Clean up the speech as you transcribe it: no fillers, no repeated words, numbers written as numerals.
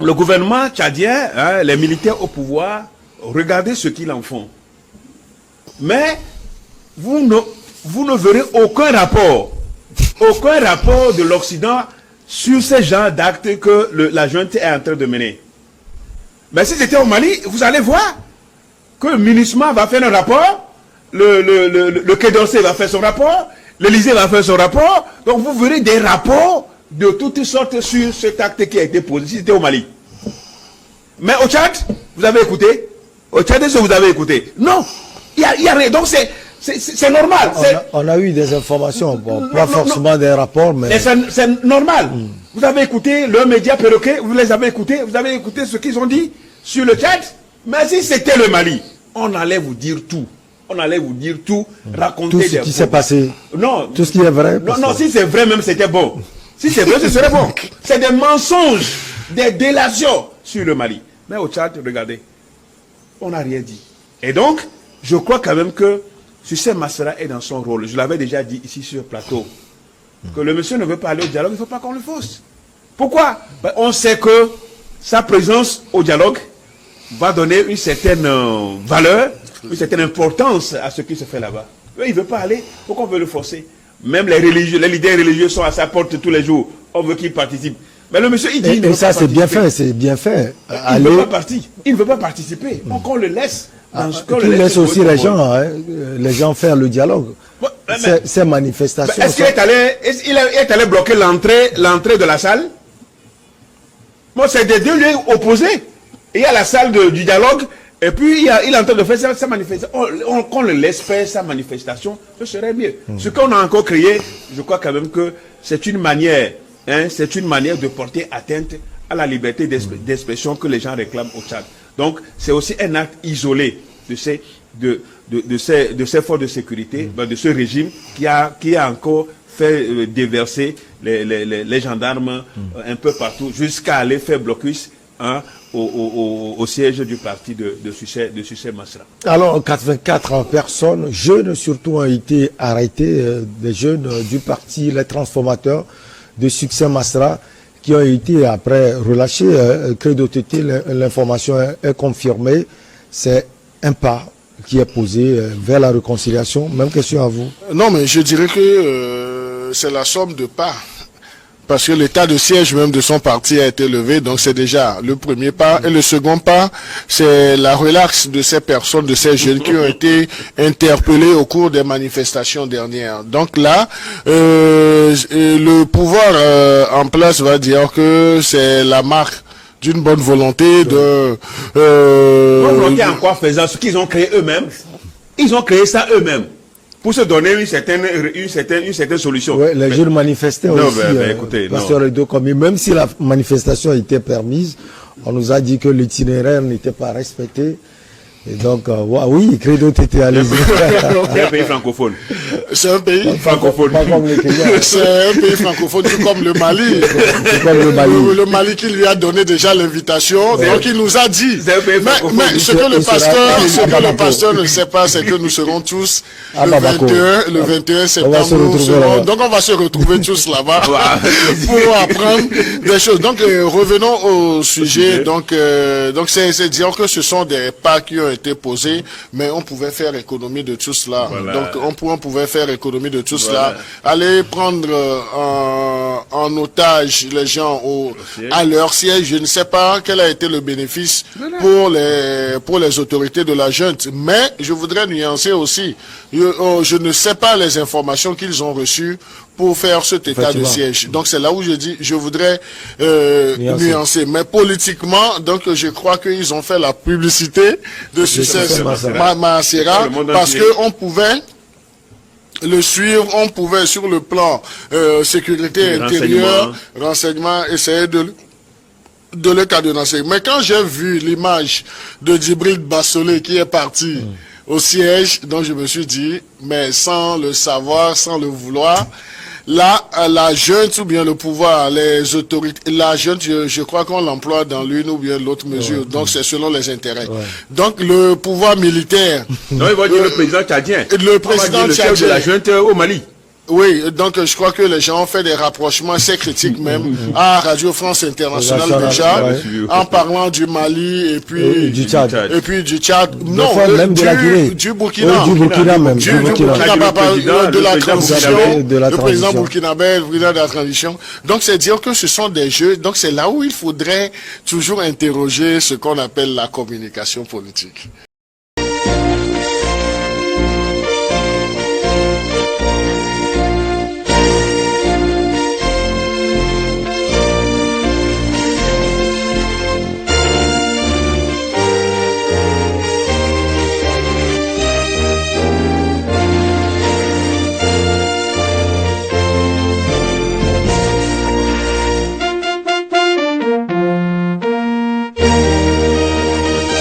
le gouvernement tchadien, hein, les militaires au pouvoir, regardez ce qu'ils en font. Mais vous ne verrez aucun rapport de l'Occident sur ces genres d'actes que la junte est en train de mener. Mais si c'était au Mali, vous allez voir que le MINUSMA va faire un rapport, le Quai d'Orsay va faire son rapport, l'Élysée va faire son rapport. Donc vous verrez des rapports de toutes sortes sur cet acte qui a été posé. Si c'était au Mali. Mais au Tchad, vous avez écouté? Au Tchad, est-ce que vous avez écouté? Non, il y a rien. Donc c'est normal. On a eu des informations, bon, pas forcément des rapports, mais... C'est normal. Vous avez écouté le média perroquet, vous les avez écoutés, vous avez écouté ce qu'ils ont dit sur le Tchad. Mais si c'était le Mali, on allait vous dire tout. On allait vous dire tout, raconter tout ce qui s'est passé. Non. Tout ce qui est vrai. Non, si c'est vrai même, c'était bon. Si c'est vrai, ce serait bon. C'est des mensonges, des délations sur le Mali. Mais au Tchad, regardez, on n'a rien dit. Et donc, je crois quand même que Sucé Masra est dans son rôle. Je l'avais déjà dit ici sur le plateau. Que le monsieur ne veut pas aller au dialogue, il ne faut pas qu'on le force. Pourquoi? On sait que sa présence au dialogue va donner une certaine valeur, une certaine importance à ce qui se fait là-bas. Il ne veut pas aller, pourquoi on veut le forcer? Même les leaders religieux sont à sa porte tous les jours. On veut qu'il participe. Mais le monsieur, il dit... Et ça, c'est bien fait, c'est bien fait. Il ne veut pas partir. Il ne veut pas participer. Donc on le laisse. Tu laisses aussi les gens faire le dialogue. Ces manifestations... Est-ce qu'il est allé bloquer l'entrée de la salle? Moi, c'est des deux lieux opposés. Il y a la salle du dialogue, et puis il est en train de faire sa manifestation. Qu'on le laisse faire sa manifestation, ce serait mieux. Ce qu'on a encore créé, je crois quand même que c'est une manière, de porter atteinte à la liberté d'expression que les gens réclament au Tchad. Donc, c'est aussi un acte isolé de ces forces de sécurité, de ce régime qui a encore fait déverser les gendarmes un peu partout, jusqu'à aller faire blocus au siège du parti de Sucé Masra. Alors, 84 personnes, jeunes surtout, ont été arrêtés, des jeunes du parti Les Transformateurs de Sucé Masra, qui ont été après relâchés. Credo Tété, l'information est confirmée. C'est un pas qui est posé vers la réconciliation. Même question à vous. Non, mais je dirais que c'est la somme de pas. Parce que l'état de siège même de son parti a été levé, donc c'est déjà le premier pas. Et le second pas, c'est la relaxe de ces personnes, de ces jeunes qui ont été interpellés au cours des manifestations dernières. Donc là, le pouvoir en place va dire que c'est la marque d'une bonne volonté de... bonne volonté en quoi faisant ce qu'ils ont créé eux-mêmes. Ils ont créé ça eux-mêmes. Pour se donner une certaine solution. Ouais, les jeunes manifestaient aussi. Écoutez, Pasteur Edo, même si la manifestation était permise, on nous a dit que l'itinéraire n'était pas respecté. Et donc, oui, Credo Tété, allez-y. C'est un pays francophone. C'est un pays francophone. C'est un pays francophone, tout comme le Mali. Le Mali qui lui a donné déjà l'invitation. Donc, il nous a dit. Mais ce que le pasteur ne sait pas, c'est que nous serons tous le 21 septembre. Donc, on va se retrouver tous là-bas pour apprendre des choses. Donc, revenons au sujet. Donc, c'est dire que ce sont des pas qui ont été posés, mais on pouvait faire économie de tout cela. Voilà. Donc on pouvait faire économie de tout cela. Aller prendre en otage les gens à leur siège, je ne sais pas quel a été le bénéfice pour les autorités de la junte. Mais je voudrais nuancer aussi. Je ne sais pas les informations qu'ils ont reçues pour faire cet état de siège. Donc c'est là où je dis, je voudrais nuancer. Mais politiquement, donc je crois qu'ils ont fait la publicité de Sucé Masra parce qu'on pouvait le suivre, on pouvait sur le plan sécurité intérieure, renseignement, essayer de le cadenasser. Mais quand j'ai vu l'image de Djibril Bassolé qui est parti au siège, donc je me suis dit, mais sans le savoir, sans le vouloir, là, la junte ou bien le pouvoir, les autorités, la junte, je crois qu'on l'emploie dans l'une ou bien l'autre mesure. Donc, c'est selon les intérêts. Donc, le pouvoir militaire... Non, il va dire le président tchadien. Le président tchadien de la junte au Mali. Oui, donc je crois que les gens ont fait des rapprochements assez critiques même à Radio France Internationale déjà, en parlant du Mali et puis du Tchad. Et puis du Tchad. Non, même de la Guinée. Du Burkina. Du Burkina même. Du Burkina, de la transition, le président burkinabé, le président de la transition. Donc c'est dire que ce sont des jeux, donc c'est là où il faudrait toujours interroger ce qu'on appelle la communication politique.